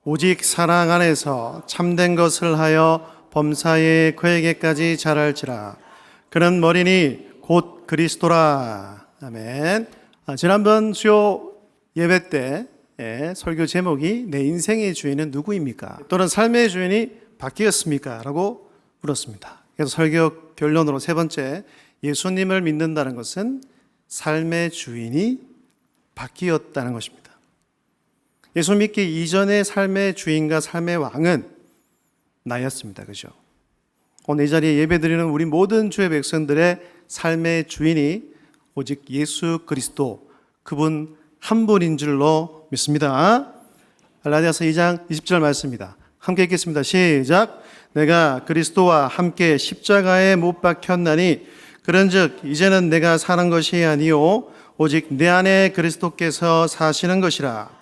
오직 사랑 안에서 참된 것을 하여 범사에 그에게까지 자랄지라. 그는 머리니 곧 그리스도라. 아멘. 지난번 수요 예배 때 설교 제목이 내 인생의 주인은 누구입니까? 또는 삶의 주인이 바뀌었습니까? 라고 물었습니다. 그래서 설교 결론으로 세 번째, 예수님을 믿는다는 것은 삶의 주인이 바뀌었다는 것입니다. 예수 믿기 이전의 삶의 주인과 삶의 왕은 나였습니다. 그죠? 오늘 이 자리에 예배드리는 우리 모든 주의 백성들의 삶의 주인이 오직 예수 그리스도, 그분 한 분인 줄로 믿습니다. 갈라디아서 2장 20절 말씀입니다. 함께 읽겠습니다. 시작. 내가 그리스도와 함께 십자가에 못 박혔나니 그런즉 이제는 내가 사는 것이 아니요 오직 내 안에 그리스도께서 사시는 것이라.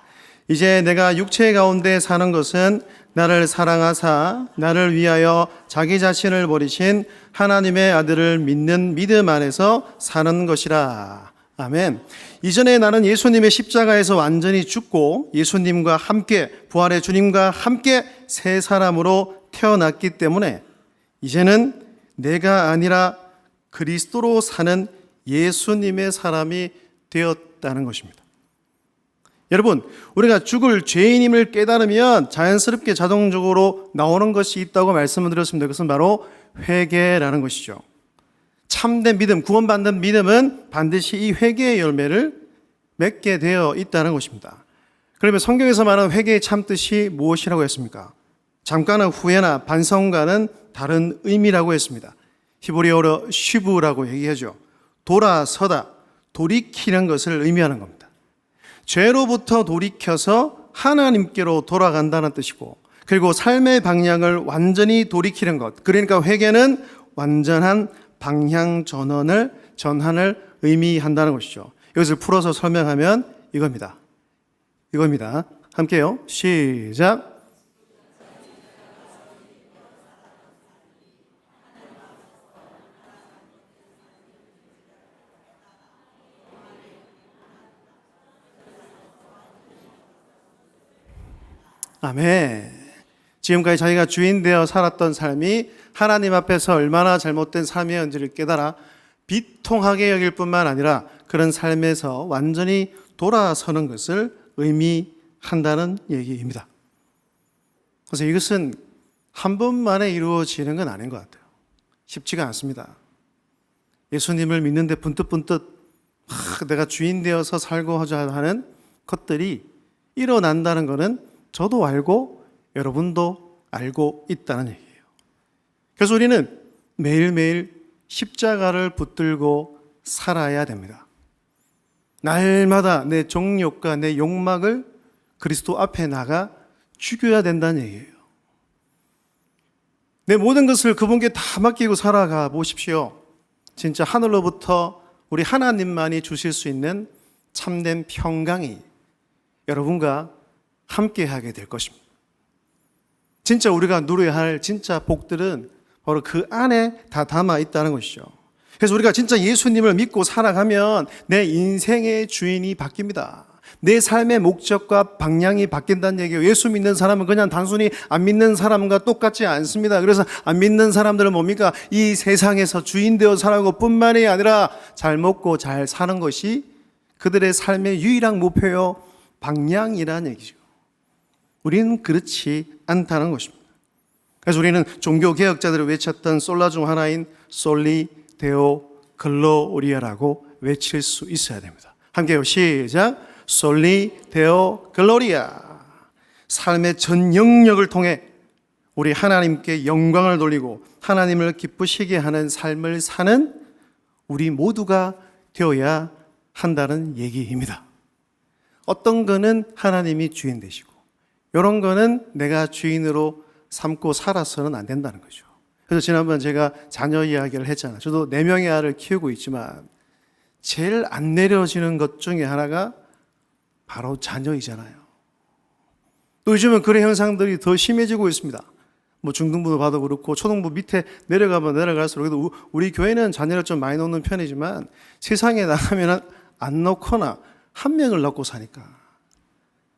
이제 내가 육체 가운데 사는 것은 나를 사랑하사 나를 위하여 자기 자신을 버리신 하나님의 아들을 믿는 믿음 안에서 사는 것이라. 아멘. 이전에 나는 예수님의 십자가에서 완전히 죽고 예수님과 함께, 부활의 주님과 함께 새 사람으로 태어났기 때문에 이제는 내가 아니라 그리스도로 사는 예수님의 사람이 되었다는 것입니다. 여러분, 우리가 죽을 죄인임을 깨달으면 자연스럽게 자동적으로 나오는 것이 있다고 말씀을 드렸습니다. 그것은 바로 회개라는 것이죠. 참된 믿음, 구원받는 믿음은 반드시 이 회개의 열매를 맺게 되어 있다는 것입니다. 그러면 성경에서 말하는 회개의 참 뜻이 무엇이라고 했습니까? 잠깐의 후회나 반성과는 다른 의미라고 했습니다. 히브리어로 쉬브라고 얘기하죠. 돌아서다, 돌이키는 것을 의미하는 겁니다. 죄로부터 돌이켜서 하나님께로 돌아간다는 뜻이고, 그리고 삶의 방향을 완전히 돌이키는 것, 그러니까 회개는 완전한 방향 전환을 의미한다는 것이죠. 이것을 풀어서 설명하면 이겁니다. 함께요. 시작. 아멘. 지금까지 자기가 주인 되어 살았던 삶이 하나님 앞에서 얼마나 잘못된 삶이었는지를 깨달아 비통하게 여길 뿐만 아니라 그런 삶에서 완전히 돌아서는 것을 의미한다는 얘기입니다. 그래서 이것은 한 번만에 이루어지는 건 아닌 것 같아요. 쉽지가 않습니다. 예수님을 믿는데 분뜻분뜻 내가 주인 되어서 살고 하는 것들이 일어난다는 것은 저도 알고 여러분도 알고 있다는 얘기예요. 그래서 우리는 매일매일 십자가를 붙들고 살아야 됩니다. 날마다 내 정욕과 내 욕망을 그리스도 앞에 나가 죽여야 된다는 얘기예요. 내 모든 것을 그분께 다 맡기고 살아가 보십시오. 진짜 하늘로부터 우리 하나님만이 주실 수 있는 참된 평강이 여러분과 함께하게 될 것입니다. 진짜 우리가 누려야 할 진짜 복들은 바로 그 안에 다 담아 있다는 것이죠. 그래서 우리가 진짜 예수님을 믿고 살아가면 내 인생의 주인이 바뀝니다. 내 삶의 목적과 방향이 바뀐다는 얘기예요. 예수 믿는 사람은 그냥 단순히 안 믿는 사람과 똑같지 않습니다. 그래서 안 믿는 사람들은 뭡니까? 이 세상에서 주인 되어 살아가는 것뿐만이 아니라 잘 먹고 잘 사는 것이 그들의 삶의 유일한 목표요 방향이라는 얘기죠. 우리는 그렇지 않다는 것입니다. 그래서 우리는 종교개혁자들이 외쳤던 솔라 중 하나인 솔리 데오 글로리아라고 외칠 수 있어야 됩니다. 함께요. 시작. 솔리 데오 글로리아. 삶의 전 영역을 통해 우리 하나님께 영광을 돌리고 하나님을 기쁘시게 하는 삶을 사는 우리 모두가 되어야 한다는 얘기입니다. 어떤 거는 하나님이 주인 되시고 이런 거는 내가 주인으로 삼고 살아서는 안 된다는 거죠. 그래서 지난번 제가 자녀 이야기를 했잖아요. 저도 4명의 아이를 키우고 있지만 제일 안 내려지는 것 중에 하나가 바로 자녀이잖아요. 또 요즘은 그런 현상들이 더 심해지고 있습니다. 뭐 중등부도 봐도 그렇고 초등부 밑에 내려가면 내려갈수록 우리 교회는 자녀를 좀 많이 놓는 편이지만 세상에 나가면 안 놓거나 한 명을 낳고 사니까.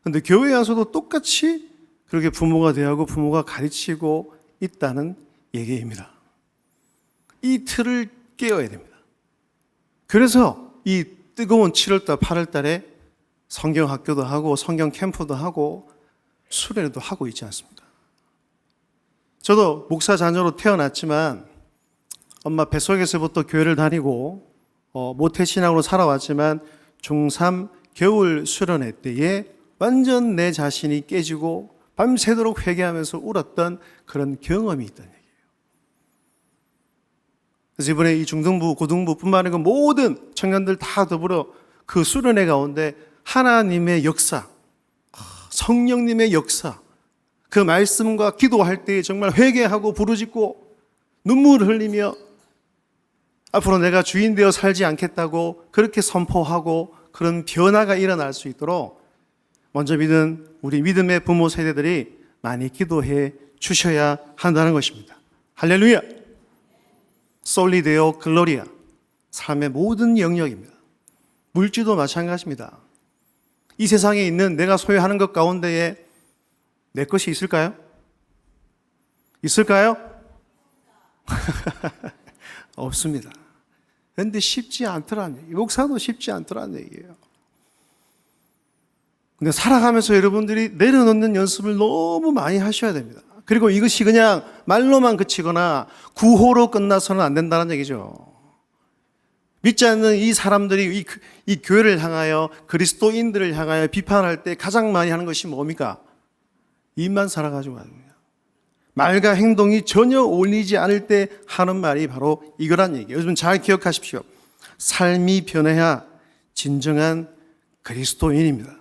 근데 교회에 와서도 똑같이 그렇게 부모가 대하고 부모가 가르치고 있다는 얘기입니다. 이 틀을 깨어야 됩니다. 그래서 이 뜨거운 7월달, 8월달에 성경 학교도 하고 성경 캠프도 하고 수련회도 하고 있지 않습니까? 저도 목사 자녀로 태어났지만 엄마 뱃속에서부터 교회를 다니고 모태신앙으로 살아왔지만 중3 겨울 수련회 때에 완전 내 자신이 깨지고 밤새도록 회개하면서 울었던 그런 경험이 있다는 얘기예요. 그래서 이번에 이 중등부, 고등부뿐만 아니고 모든 청년들 다 더불어 그 수련회 가운데 하나님의 역사, 성령님의 역사, 그 말씀과 기도할 때 정말 회개하고 부르짖고 눈물을 흘리며 앞으로 내가 주인 되어 살지 않겠다고 그렇게 선포하고 그런 변화가 일어날 수 있도록 먼저 믿은 우리 믿음의 부모 세대들이 많이 기도해 주셔야 한다는 것입니다. 할렐루야! 솔리데오 글로리아, 삶의 모든 영역입니다. 물질도 마찬가지입니다. 이 세상에 있는 내가 소유하는 것 가운데에 내 것이 있을까요? 있을까요? 없습니다. 그런데 쉽지 않더라는 얘기예요. 목사도 쉽지 않더라는 얘기예요. 근데 살아가면서 여러분들이 내려놓는 연습을 너무 많이 하셔야 됩니다. 그리고 이것이 그냥 말로만 그치거나 구호로 끝나서는 안 된다는 얘기죠. 믿지 않는 이 사람들이 이 교회를 향하여 그리스도인들을 향하여 비판할 때 가장 많이 하는 것이 뭡니까? 입만 살아가지고 합니다. 말과 행동이 전혀 어울리지 않을 때 하는 말이 바로 이거란 얘기예요. 여러분 잘 기억하십시오. 삶이 변해야 진정한 그리스도인입니다.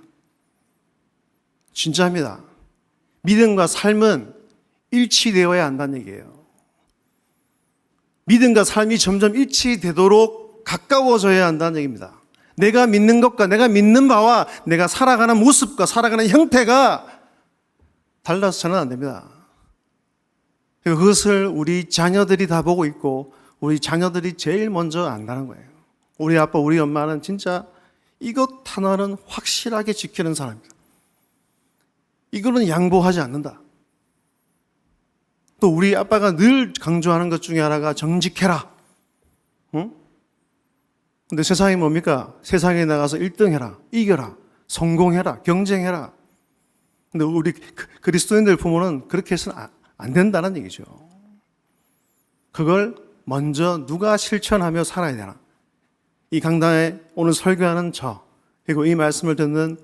진짜입니다. 믿음과 삶은 일치되어야 한다는 얘기예요. 믿음과 삶이 점점 일치되도록 가까워져야 한다는 얘기입니다. 내가 믿는 것과 내가 믿는 바와 내가 살아가는 모습과 살아가는 형태가 달라서는 안 됩니다. 그것을 우리 자녀들이 다 보고 있고 우리 자녀들이 제일 먼저 안다는 거예요. 우리 아빠, 우리 엄마는 진짜 이것 하나는 확실하게 지키는 사람입니다. 이거는 양보하지 않는다. 또 우리 아빠가 늘 강조하는 것 중에 하나가 정직해라. 응? 근데 세상이 뭡니까? 세상에 나가서 1등 해라, 이겨라, 성공해라, 경쟁해라. 근데 우리 그리스도인들 부모는 그렇게 해서는 안 된다는 얘기죠. 그걸 먼저 누가 실천하며 살아야 되나? 이 강단에 오늘 설교하는 저, 그리고 이 말씀을 듣는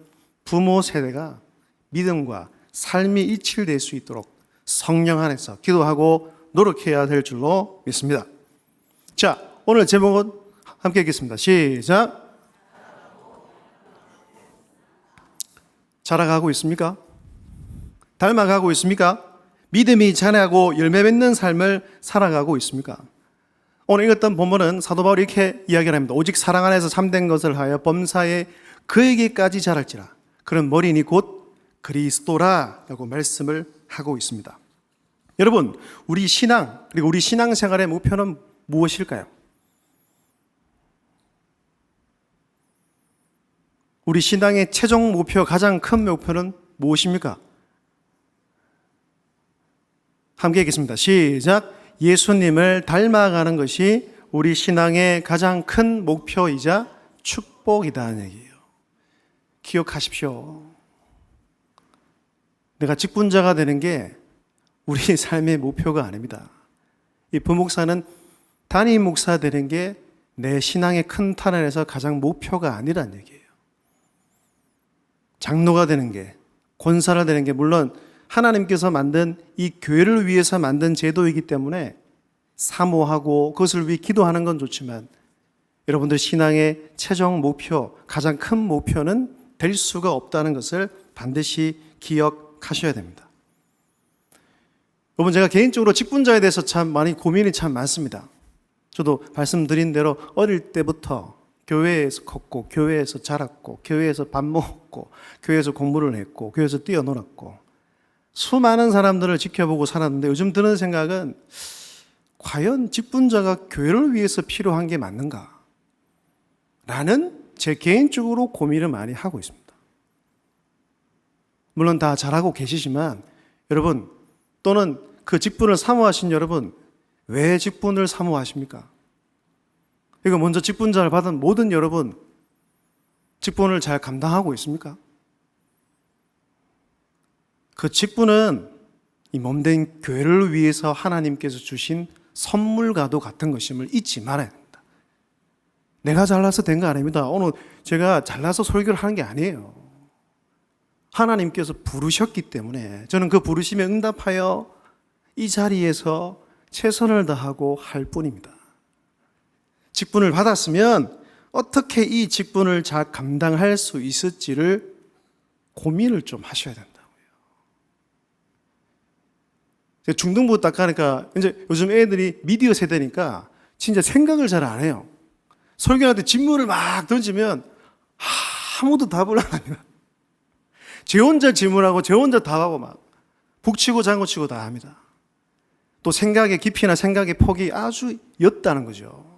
부모 세대가 믿음과 삶이 일치될 수 있도록 성령 안에서 기도하고 노력해야 될 줄로 믿습니다. 자, 오늘 제목은 함께 읽겠습니다. 시작. 자라가고 있습니까? 닮아가고 있습니까? 믿음이 자라고 열매 맺는 삶을 살아가고 있습니까? 오늘 읽었던 본문은 사도 바울이 이렇게 이야기를 합니다. 오직 사랑 안에서 참된 것을 하여 범사에 그에게까지 자랄지라. 그런 머리니 곧 그리스도라라고 말씀을 하고 있습니다. 여러분, 우리 신앙 그리고 우리 신앙생활의 목표는 무엇일까요? 우리 신앙의 최종 목표, 가장 큰 목표는 무엇입니까? 함께 읽겠습니다. 시작. 예수님을 닮아가는 것이 우리 신앙의 가장 큰 목표이자 축복이다는 얘기예요. 기억하십시오. 내가 직분자가 되는 게 우리 삶의 목표가 아닙니다. 이 부목사는 담임 목사 되는 게 내 신앙의 큰 터널에서 가장 목표가 아니란 얘기예요. 장로가 되는 게, 권사가 되는 게 물론 하나님께서 만든 이 교회를 위해서 만든 제도이기 때문에 사모하고 그것을 위해 기도하는 건 좋지만 여러분들 신앙의 최종 목표, 가장 큰 목표는 될 수가 없다는 것을 반드시 기억하셔야 됩니다. 여러분, 제가 개인적으로 직분자에 대해서 참 많이 고민이 참 많습니다. 저도 말씀드린 대로 어릴 때부터 교회에서 컸고 교회에서 자랐고 교회에서 밥 먹었고 교회에서 공부를 했고 교회에서 뛰어놀았고 수많은 사람들을 지켜보고 살았는데 요즘 드는 생각은 과연 직분자가 교회를 위해서 필요한 게 맞는가? 라는 제 개인적으로 고민을 많이 하고 있습니다. 물론 다 잘하고 계시지만 여러분, 또는 그 직분을 사모하신 여러분, 왜 직분을 사모하십니까? 이거 먼저 직분자를 받은 모든 여러분, 직분을 잘 감당하고 있습니까? 그 직분은 이 몸된 교회를 위해서 하나님께서 주신 선물과도 같은 것임을 잊지 말아야 됩니다. 내가 잘나서 된 거 아닙니다. 오늘 제가 잘나서 설교를 하는 게 아니에요. 하나님께서 부르셨기 때문에 저는 그 부르심에 응답하여 이 자리에서 최선을 다하고 할 뿐입니다. 직분을 받았으면 어떻게 이 직분을 잘 감당할 수 있을지를 고민을 좀 하셔야 된다고요. 중등부 딱 가니까 이제 요즘 애들이 미디어 세대니까 진짜 생각을 잘 안 해요. 설교할 때 질문을 막 던지면 아무도 답을 안 합니다. 제 혼자 질문하고 제 혼자 답하고 막 북치고 장구치고 다 합니다. 또 생각의 깊이나 생각의 폭이 아주 옅다는 거죠.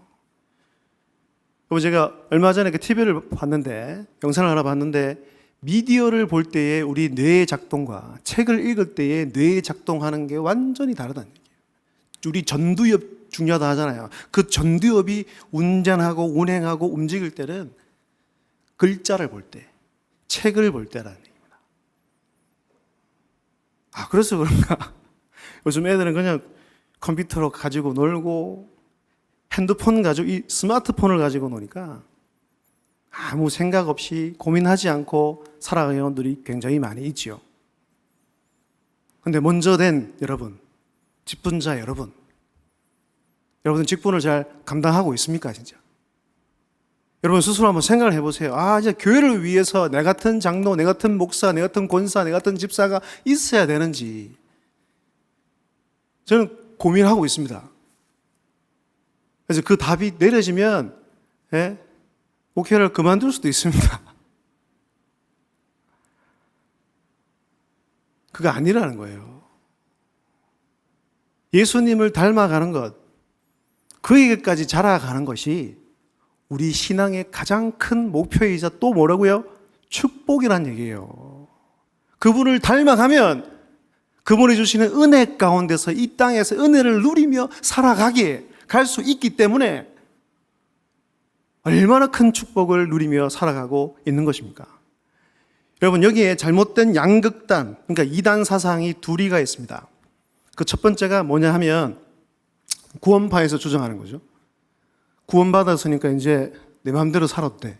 제가 얼마 전에 TV를 봤는데, 영상을 하나 봤는데, 미디어를 볼 때의 우리 뇌의 작동과 책을 읽을 때의 뇌의 작동하는 게 완전히 다르다는 얘기예요. 우리 전두엽 중요하다 하잖아요. 그 전두엽이 운전하고 운행하고 움직일 때는 글자를 볼 때, 책을 볼 때라는 얘기입니다. 그래서 그런가? 요즘 애들은 그냥 컴퓨터로 가지고 놀고 핸드폰 가지고, 이 스마트폰을 가지고 노니까 아무 생각 없이 고민하지 않고 살아가는 분들이 굉장히 많이 있지요. 그런데 먼저 된 여러분, 직분자 여러분, 여러분 직분을 잘 감당하고 있습니까, 진짜? 여러분 스스로 한번 생각을 해보세요. 이제 교회를 위해서 내 같은 장로, 내 같은 목사, 내 같은 권사, 내 같은 집사가 있어야 되는지 저는 고민하고 있습니다. 그래서 그 답이 내려지면 목회를 그만둘 수도 있습니다. 그거 아니라는 거예요. 예수님을 닮아가는 것, 그에게까지 자라가는 것이 우리 신앙의 가장 큰 목표이자 또 뭐라고요? 축복이란 얘기예요. 그분을 닮아가면 그분이 주시는 은혜 가운데서 이 땅에서 은혜를 누리며 살아가기에 갈 수 있기 때문에 얼마나 큰 축복을 누리며 살아가고 있는 것입니까? 여러분, 여기에 잘못된 양극단, 그러니까 이단 사상이 둘이가 있습니다. 그 첫 번째가 뭐냐 하면 구원파에서 주장하는 거죠. 구원받았으니까 이제 내 마음대로 살아도 돼.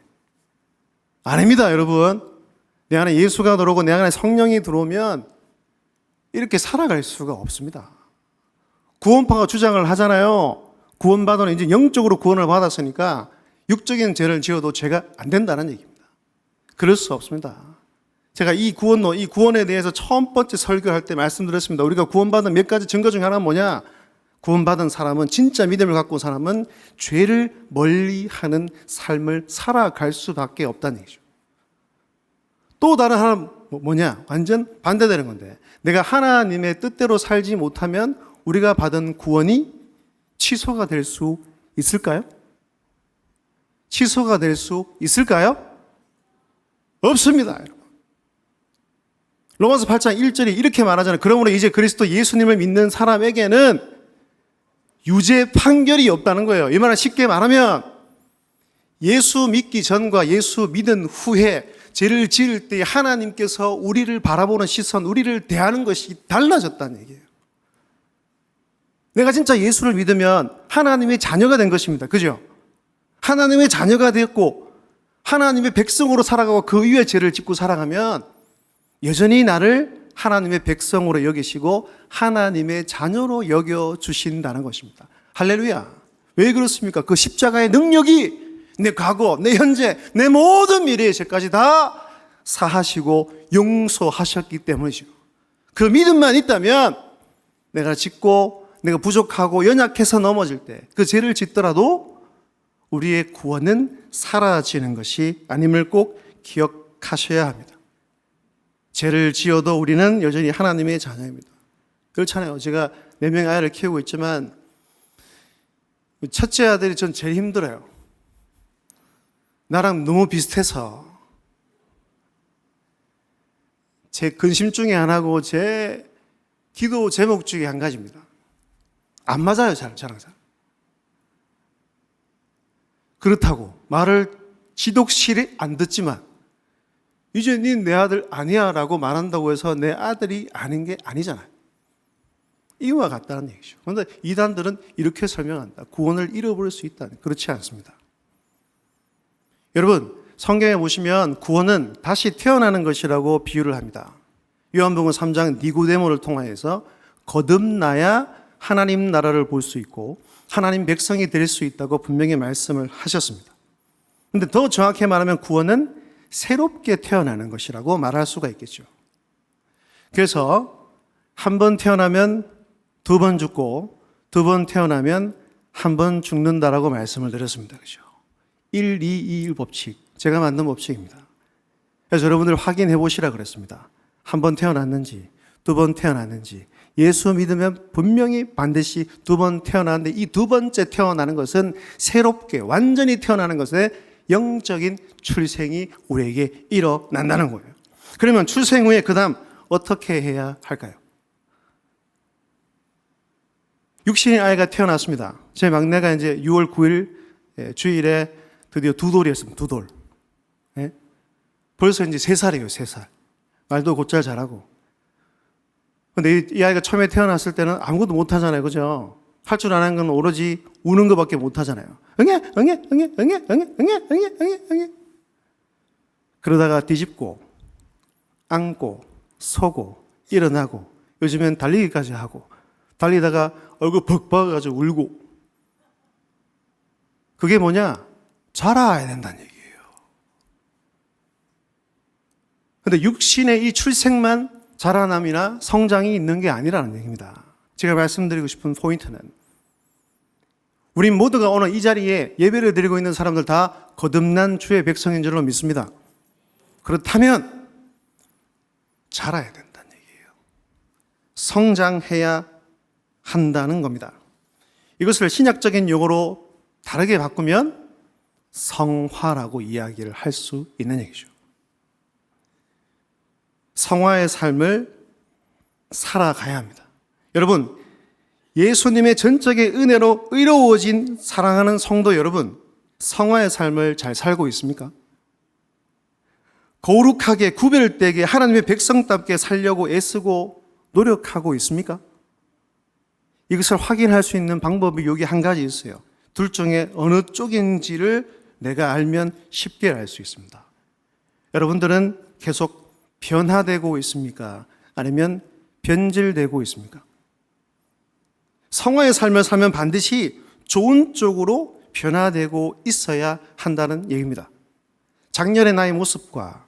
아닙니다, 여러분. 내 안에 예수가 들어오고 내 안에 성령이 들어오면 이렇게 살아갈 수가 없습니다. 구원파가 주장을 하잖아요. 구원받아는 이제 영적으로 구원을 받았으니까 육적인 죄를 지어도 죄가 안 된다는 얘기입니다. 그럴 수 없습니다. 제가 이 구원에 대해서 첫 번째 설교할 때 말씀드렸습니다. 우리가 구원받은 몇 가지 증거 중에 하나는 뭐냐? 구원받은 사람은, 진짜 믿음을 갖고 온 사람은 죄를 멀리하는 삶을 살아갈 수밖에 없다는 얘기죠. 또 다른 하나는 뭐냐? 완전 반대되는 건데, 내가 하나님의 뜻대로 살지 못하면 우리가 받은 구원이 취소가 될 수 있을까요? 취소가 될 수 있을까요? 없습니다, 여러분. 로마서 8장 1절이 이렇게 말하잖아요. 그러므로 이제 그리스도 예수님을 믿는 사람에게는 유죄 판결이 없다는 거예요. 이 말은 쉽게 말하면 예수 믿기 전과 예수 믿은 후에 죄를 지을 때 하나님께서 우리를 바라보는 시선, 우리를 대하는 것이 달라졌다는 얘기예요. 내가 진짜 예수를 믿으면 하나님의 자녀가 된 것입니다. 그죠? 하나님의 자녀가 되었고 하나님의 백성으로 살아가고 그 위에 죄를 짓고 살아가면 여전히 나를 하나님의 백성으로 여기시고 하나님의 자녀로 여겨주신다는 것입니다. 할렐루야. 왜 그렇습니까? 그 십자가의 능력이 내 과거, 내 현재, 내 모든 미래의 죄까지 다 사하시고 용서하셨기 때문이죠. 그 믿음만 있다면 내가 짓고 내가 부족하고 연약해서 넘어질 때 그 죄를 짓더라도 우리의 구원은 사라지는 것이 아님을 꼭 기억하셔야 합니다. 죄를 지어도 우리는 여전히 하나님의 자녀입니다. 그렇잖아요. 제가 4명의 아이를 키우고 있지만 첫째 아들이 전 제일 힘들어요. 나랑 너무 비슷해서 제 근심 중에 하나고 제 기도 제목 중에 한 가지입니다. 안 맞아요, 저랑 잘. 그렇다고 말을 지독실이 안 듣지만 이제 네 내 아들 아니야 라고 말한다고 해서 내 아들이 아닌 게 아니잖아요. 이와 같다는 얘기죠. 그런데 이단들은 이렇게 설명한다. 구원을 잃어버릴 수 있다. 그렇지 않습니다. 여러분, 성경에 보시면 구원은 다시 태어나는 것이라고 비유를 합니다. 요한복음 3장 니고데모를 통하여서 거듭나야 하나님 나라를 볼 수 있고 하나님 백성이 될 수 있다고 분명히 말씀을 하셨습니다. 그런데 더 정확히 말하면 구원은 새롭게 태어나는 것이라고 말할 수가 있겠죠. 그래서 한 번 태어나면 두 번 죽고 두 번 태어나면 한 번 죽는다라고 말씀을 드렸습니다. 그죠? 1, 2, 2, 1 법칙. 제가 만든 법칙입니다. 그래서 여러분들 확인해 보시라 그랬습니다. 한 번 태어났는지 두 번 태어났는지 예수 믿으면 분명히 반드시 두 번 태어나는데 이 두 번째 태어나는 것은 새롭게 완전히 태어나는 것에 영적인 출생이 우리에게 일어난다는 거예요. 그러면 출생 후에 그 다음 어떻게 해야 할까요? 육신의 아이가 태어났습니다. 제 막내가 이제 6월 9일 주일에 드디어 두 돌이었습니다. 두 돌. 네? 벌써 이제 3살이에요. 3살. 말도 곧잘 잘하고. 근데 이 아이가 처음에 태어났을 때는 아무것도 못하잖아요. 그죠? 할 줄 아는 건 오로지 우는 것밖에 못하잖아요. 응애. 그러다가 뒤집고 안고 서고 일어나고 요즘엔 달리기까지 하고 달리다가 얼굴 벅 박아가지고 울고. 그게 뭐냐? 자라야 된다는 얘기예요. 근데 육신의 이 출생만 자라남이나 성장이 있는 게 아니라는 얘기입니다. 제가 말씀드리고 싶은 포인트는 우리 모두가 오늘 이 자리에 예배를 드리고 있는 사람들 다 거듭난 주의 백성인 줄로 믿습니다. 그렇다면 자라야 된다는 얘기예요. 성장해야 한다는 겁니다. 이것을 신약적인 용어로 다르게 바꾸면 성화라고 이야기를 할 수 있는 얘기죠. 성화의 삶을 살아가야 합니다. 여러분, 예수님의 전적인 은혜로 의로워진 사랑하는 성도 여러분, 성화의 삶을 잘 살고 있습니까? 거룩하게 구별되게 하나님의 백성답게 살려고 애쓰고 노력하고 있습니까? 이것을 확인할 수 있는 방법이 여기 한 가지 있어요. 둘 중에 어느 쪽인지를 내가 알면 쉽게 알 수 있습니다. 여러분들은 계속 변화되고 있습니까? 아니면 변질되고 있습니까? 성화의 삶을 살면 반드시 좋은 쪽으로 변화되고 있어야 한다는 얘기입니다. 작년의 나의 모습과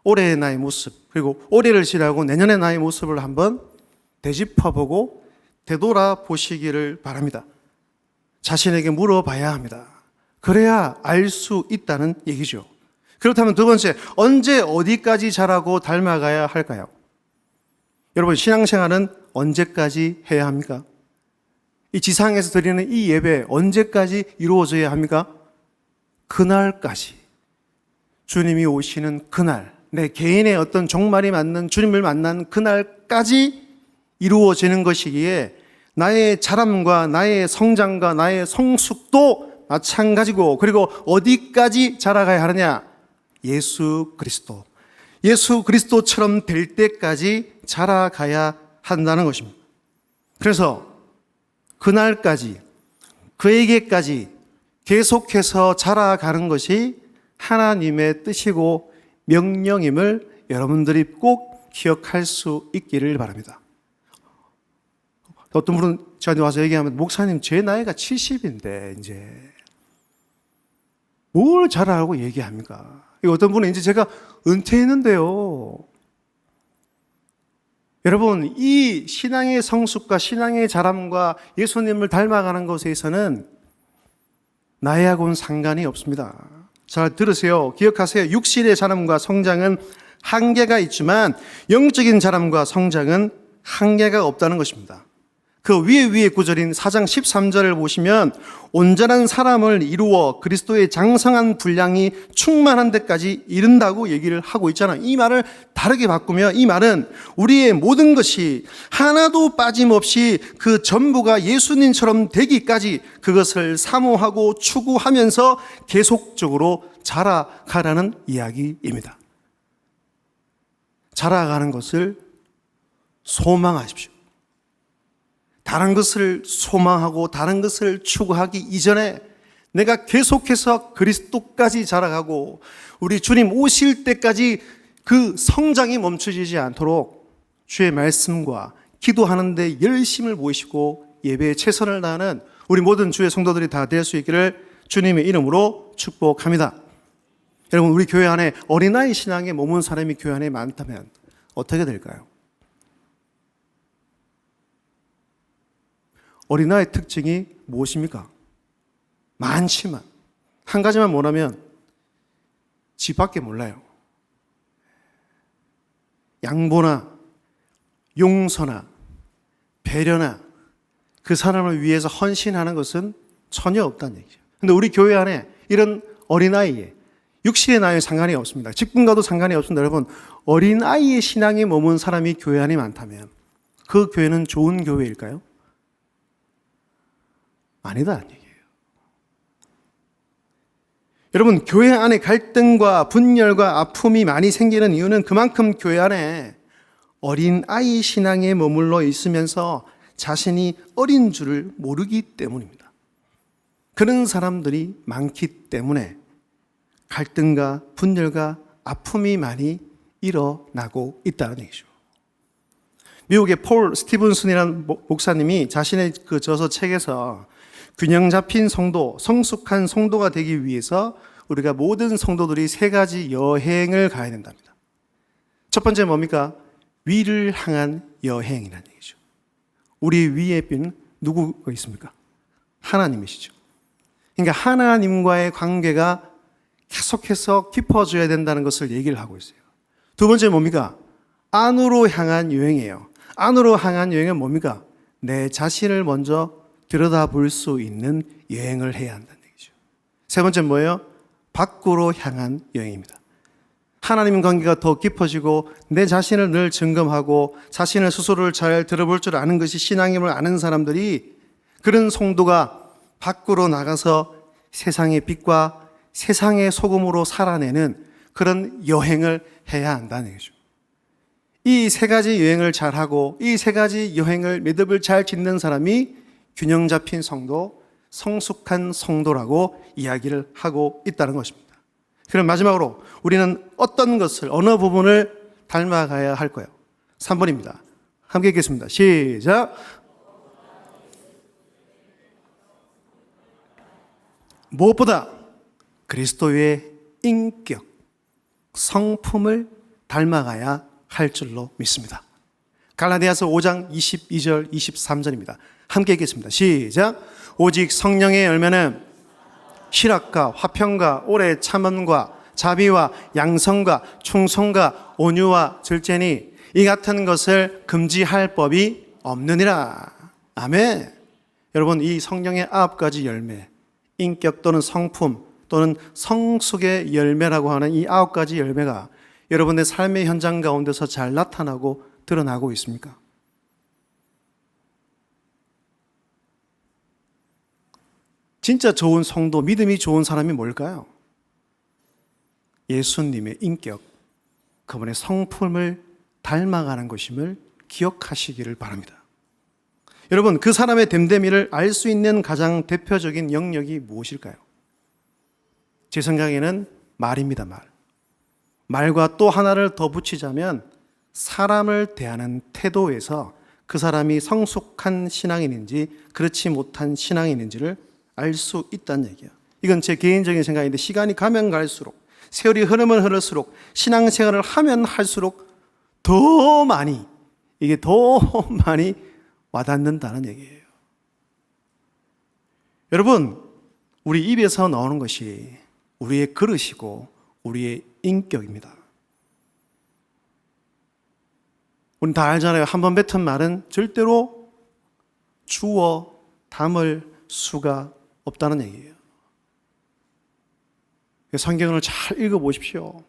올해의 나의 모습, 그리고 올해를 지나고 내년의 나의 모습을 한번 되짚어보고 되돌아보시기를 바랍니다. 자신에게 물어봐야 합니다. 그래야 알 수 있다는 얘기죠. 그렇다면 두 번째, 언제 어디까지 자라고 닮아가야 할까요? 여러분, 신앙생활은 언제까지 해야 합니까? 이 지상에서 드리는 이 예배 언제까지 이루어져야 합니까? 그날까지. 주님이 오시는 그날, 내 개인의 어떤 종말이 맞는 주님을 만난 그날까지 이루어지는 것이기에 나의 자람과 나의 성장과 나의 성숙도 마찬가지고, 그리고 어디까지 자라가야 하느냐? 예수 그리스도. 예수 그리스도처럼 될 때까지 자라가야 한다는 것입니다. 그래서 그날까지, 그에게까지 계속해서 자라가는 것이 하나님의 뜻이고 명령임을 여러분들이 꼭 기억할 수 있기를 바랍니다. 어떤 분은 저한테 와서 얘기하면, 목사님, 제 나이가 70인데 이제 뭘 자라라고 얘기합니까? 어떤 분은 이제 제가 은퇴했는데요. 여러분, 이 신앙의 성숙과 신앙의 자람과 예수님을 닮아가는 것에 있어서는 나이하고는 상관이 없습니다. 잘 들으세요. 기억하세요. 육신의 자람과 성장은 한계가 있지만 영적인 자람과 성장은 한계가 없다는 것입니다. 그 위에 구절인 4장 13절을 보시면 온전한 사람을 이루어 그리스도의 장성한 분량이 충만한 데까지 이른다고 얘기를 하고 있잖아요. 이 말을 다르게 바꾸면 이 말은 우리의 모든 것이 하나도 빠짐없이 그 전부가 예수님처럼 되기까지 그것을 사모하고 추구하면서 계속적으로 자라가라는 이야기입니다. 자라가는 것을 소망하십시오. 다른 것을 소망하고 다른 것을 추구하기 이전에 내가 계속해서 그리스도까지 자라가고 우리 주님 오실 때까지 그 성장이 멈춰지지 않도록 주의 말씀과 기도하는 데 열심을 보이시고 예배에 최선을 다하는 우리 모든 주의 성도들이 다 될 수 있기를 주님의 이름으로 축복합니다. 여러분, 우리 교회 안에 어린아이 신앙에 머문 사람이 교회 안에 많다면 어떻게 될까요? 어린아이의 특징이 무엇입니까? 많지만 한 가지만 뭐냐면 지 밖에 몰라요. 양보나 용서나 배려나 그 사람을 위해서 헌신하는 것은 전혀 없다는 얘기죠. 근데 우리 교회 안에 이런 어린아이에 육신의 나이에 상관이 없습니다. 직분과도 상관이 없습니다. 여러분, 어린아이의 신앙에 머문 사람이 교회 안에 많다면 그 교회는 좋은 교회일까요? 아니다는 얘기예요. 여러분, 교회 안에 갈등과 분열과 아픔이 많이 생기는 이유는 그만큼 교회 안에 어린아이 신앙에 머물러 있으면서 자신이 어린 줄을 모르기 때문입니다. 그런 사람들이 많기 때문에 갈등과 분열과 아픔이 많이 일어나고 있다는 얘기죠. 미국의 폴 스티븐슨이라는 목사님이 자신의 그 저서 책에서 균형 잡힌 성도, 성숙한 성도가 되기 위해서 우리가 모든 성도들이 세 가지 여행을 가야 된답니다. 첫 번째 뭡니까? 위를 향한 여행이라는 얘기죠. 우리 위에 빈 누구가 있습니까? 하나님이시죠. 그러니까 하나님과의 관계가 계속해서 깊어져야 된다는 것을 얘기를 하고 있어요. 두 번째 뭡니까? 안으로 향한 여행이에요. 안으로 향한 여행은 뭡니까? 내 자신을 먼저 들여다볼 수 있는 여행을 해야 한다는 얘기죠. 세 번째 뭐예요? 밖으로 향한 여행입니다. 하나님 관계가 더 깊어지고 내 자신을 늘 점검하고 자신의 스스로를 잘 들어볼 줄 아는 것이 신앙임을 아는 사람들이, 그런 성도가 밖으로 나가서 세상의 빛과 세상의 소금으로 살아내는 그런 여행을 해야 한다는 얘기죠. 이 세 가지 여행을 잘하고 이 세 가지 여행을 매듭을 잘 짓는 사람이 균형 잡힌 성도, 성숙한 성도라고 이야기를 하고 있다는 것입니다. 그럼 마지막으로 우리는 어떤 것을, 어느 부분을 닮아가야 할까요? 3번입니다. 함께 읽겠습니다. 시작. 무엇보다 그리스도의 인격, 성품을 닮아가야 할 줄로 믿습니다. 갈라디아서 5장 22절 23절입니다. 함께 읽겠습니다. 시작. 오직 성령의 열매는 실학과 화평과 오래 참음과 자비와 양성과 충성과 온유와 절제니 이 같은 것을 금지할 법이 없느니라. 아멘. 여러분, 이 성령의 9가지 열매, 인격 또는 성품 또는 성숙의 열매라고 하는 이 9가지 열매가 여러분의 삶의 현장 가운데서 잘 나타나고 드러나고 있습니까? 진짜 좋은 성도, 믿음이 좋은 사람이 뭘까요? 예수님의 인격, 그분의 성품을 닮아가는 것임을 기억하시기를 바랍니다. 여러분, 그 사람의 됨됨이를 알 수 있는 가장 대표적인 영역이 무엇일까요? 제 생각에는 말입니다. 말과 또 하나를 더 붙이자면 사람을 대하는 태도에서 그 사람이 성숙한 신앙인인지 그렇지 못한 신앙인인지를 알 수 있다는 얘기예요. 이건 제 개인적인 생각인데, 시간이 가면 갈수록, 세월이 흐르면 흐를수록, 신앙생활을 하면 할수록 더 많이, 이게 더 많이 와닿는다는 얘기예요. 여러분, 우리 입에서 나오는 것이 우리의 그릇이고 우리의 인격입니다. 우린 다 알잖아요. 한 번 뱉은 말은 절대로 주어 담을 수가 없다는 얘기예요. 성경을 잘 읽어보십시오.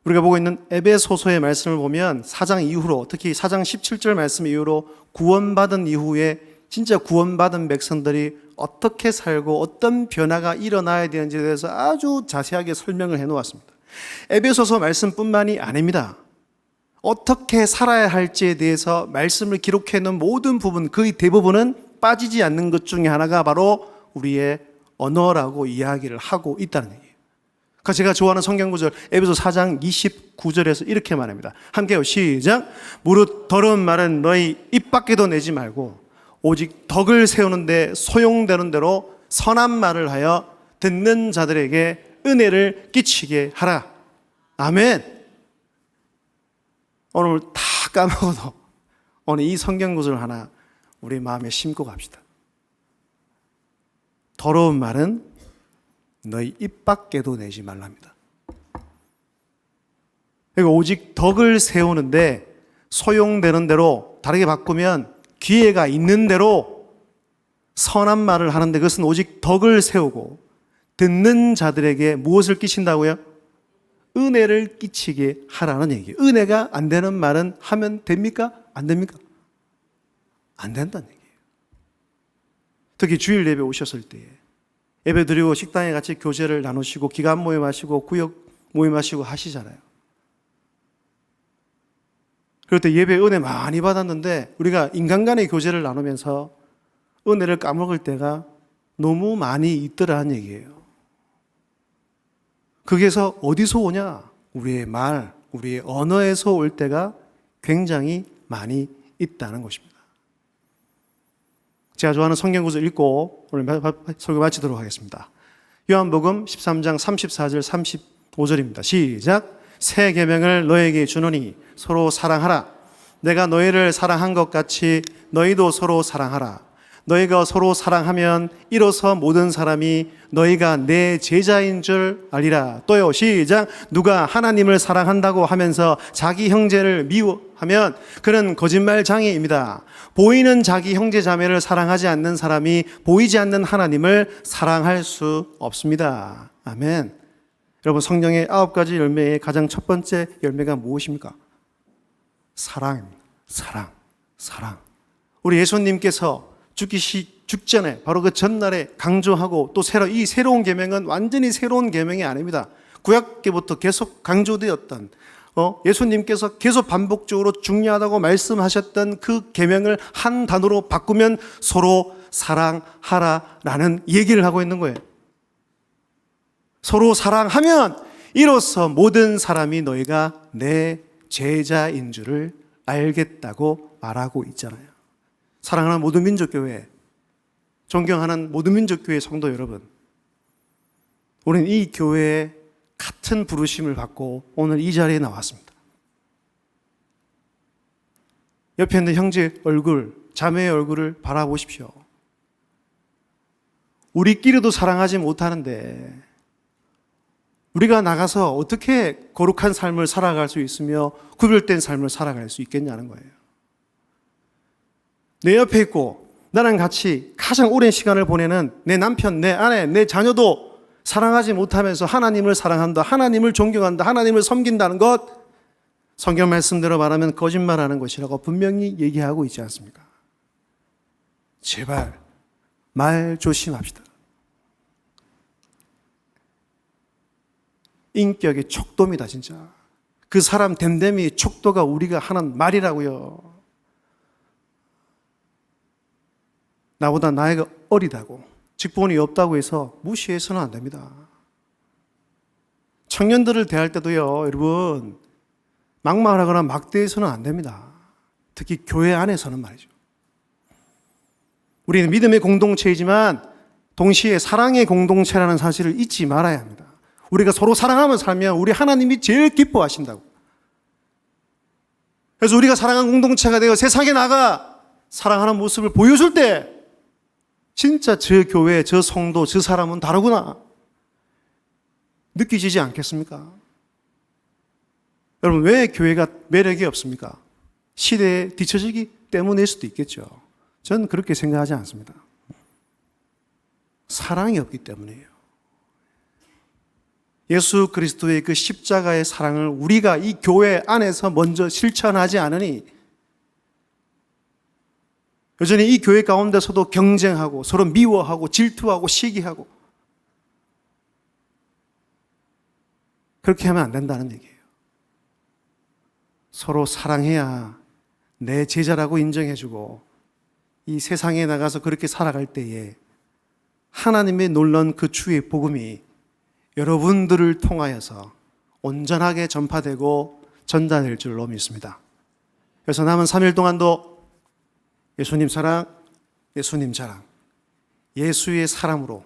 우리가 보고 있는 에베소서의 말씀을 보면 4장 이후로, 특히 4장 17절 말씀 이후로 구원받은 이후에 진짜 구원받은 백성들이 어떻게 살고 어떤 변화가 일어나야 되는지에 대해서 아주 자세하게 설명을 해놓았습니다. 에베소서 말씀뿐만이 아닙니다. 어떻게 살아야 할지에 대해서 말씀을 기록해 놓은 모든 부분, 거의 대부분은 빠지지 않는 것 중에 하나가 바로 우리의 언어라고 이야기를 하고 있다는 얘기예요. 그러니까 제가 좋아하는 성경 구절 에베소 4장 29절에서 이렇게 말합니다. 함께요. 시작. 무릇 더러운 말은 너희 입 밖에도 내지 말고 오직 덕을 세우는데 소용되는 대로 선한 말을 하여 듣는 자들에게 은혜를 끼치게 하라. 아멘. 오늘 다 까먹어도 오늘 이 성경 구절 하나 우리 마음에 심고 갑시다. 더러운 말은 너희 입 밖에도 내지 말랍니다. 그러니까 오직 덕을 세우는데 소용되는 대로, 다르게 바꾸면 기회가 있는 대로 선한 말을 하는데, 그것은 오직 덕을 세우고 듣는 자들에게 무엇을 끼친다고요? 은혜를 끼치게 하라는 얘기예요. 은혜가 안 되는 말은 하면 됩니까? 안 됩니까? 안 된다는 얘기예요. 특히 주일 예배 오셨을 때 예배 드리고 식당에 같이 교제를 나누시고 기간 모임하시고 구역 모임하시고 하시잖아요. 그럴 때 예배 은혜 많이 받았는데 우리가 인간 간의 교제를 나누면서 은혜를 까먹을 때가 너무 많이 있더라는 얘기예요. 그게서 어디서 오냐? 우리의 말, 우리의 언어에서 올 때가 굉장히 많이 있다는 것입니다. 제가 좋아하는 성경 구절 읽고 오늘 설교 마치도록 하겠습니다. 요한복음 13장 34절 35절입니다. 시작. 새 계명을 너에게 주노니 서로 사랑하라. 내가 너희를 사랑한 것 같이 너희도 서로 사랑하라. 너희가 서로 사랑하면 이로써 모든 사람이 너희가 내 제자인 줄 알리라. 또요. 시작. 누가 하나님을 사랑한다고 하면서 자기 형제를 미워하면 그는 거짓말장애입니다. 보이는 자기 형제 자매를 사랑하지 않는 사람이 보이지 않는 하나님을 사랑할 수 없습니다. 아멘. 여러분, 성경의 9가지 열매의 가장 첫 번째 열매가 무엇입니까? 사랑입니다. 사랑, 사랑. 우리 예수님께서 죽기 직전에 바로 그 전날에 강조하고 또 이 새로운 계명은 완전히 새로운 계명이 아닙니다. 구약계부터 계속 강조되었던 예수님께서 계속 반복적으로 중요하다고 말씀하셨던 그 계명을 한 단어로 바꾸면 서로 사랑하라라는 얘기를 하고 있는 거예요. 서로 사랑하면 이로써 모든 사람이 너희가 내 제자인 줄을 알겠다고 말하고 있잖아요. 사랑하는 모든 민족교회, 존경하는 모든 민족교회 성도 여러분, 우리는 이 교회에 같은 부르심을 받고 오늘 이 자리에 나왔습니다. 옆에 있는 형제 얼굴, 자매의 얼굴을 바라보십시오. 우리끼리도 사랑하지 못하는데 우리가 나가서 어떻게 거룩한 삶을 살아갈 수 있으며 구별된 삶을 살아갈 수 있겠냐는 거예요. 내 옆에 있고 나랑 같이 가장 오랜 시간을 보내는 내 남편, 내 아내, 내 자녀도 사랑하지 못하면서 하나님을 사랑한다, 하나님을 존경한다, 하나님을 섬긴다는 것, 성경 말씀대로 말하면 거짓말하는 것이라고 분명히 얘기하고 있지 않습니까? 제발 말 조심합시다. 인격의 척도입니다, 진짜. 그 사람 됨됨이 척도가 우리가 하는 말이라고요. 나보다 나이가 어리다고, 직분이 없다고 해서 무시해서는 안 됩니다. 청년들을 대할 때도요, 여러분, 막말하거나 막대해서는 안 됩니다. 특히 교회 안에서는 말이죠. 우리는 믿음의 공동체이지만 동시에 사랑의 공동체라는 사실을 잊지 말아야 합니다. 우리가 서로 사랑하며 살면 우리 하나님이 제일 기뻐하신다고. 그래서 우리가 사랑하는 공동체가 되어 세상에 나가 사랑하는 모습을 보여줄 때 진짜 저 교회, 저 성도, 저 사람은 다르구나 느끼지지 않겠습니까? 여러분, 왜 교회가 매력이 없습니까? 시대에 뒤처지기 때문일 수도 있겠죠. 저는 그렇게 생각하지 않습니다. 사랑이 없기 때문이에요. 예수 그리스도의 그 십자가의 사랑을 우리가 이 교회 안에서 먼저 실천하지 않으니 여전히 이 교회 가운데서도 경쟁하고 서로 미워하고 질투하고 시기하고 그렇게 하면 안 된다는 얘기예요. 서로 사랑해야 내 제자라고 인정해주고 이 세상에 나가서 그렇게 살아갈 때에 하나님의 놀라운 그 주의 복음이 여러분들을 통하여서 온전하게 전파되고 전달될 줄로 믿습니다. 그래서 남은 3일 동안도 예수님 사랑, 예수님 자랑, 예수의 사랑으로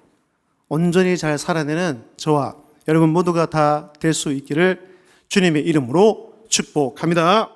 온전히 잘 살아내는 저와 여러분 모두가 다 될 수 있기를 주님의 이름으로 축복합니다.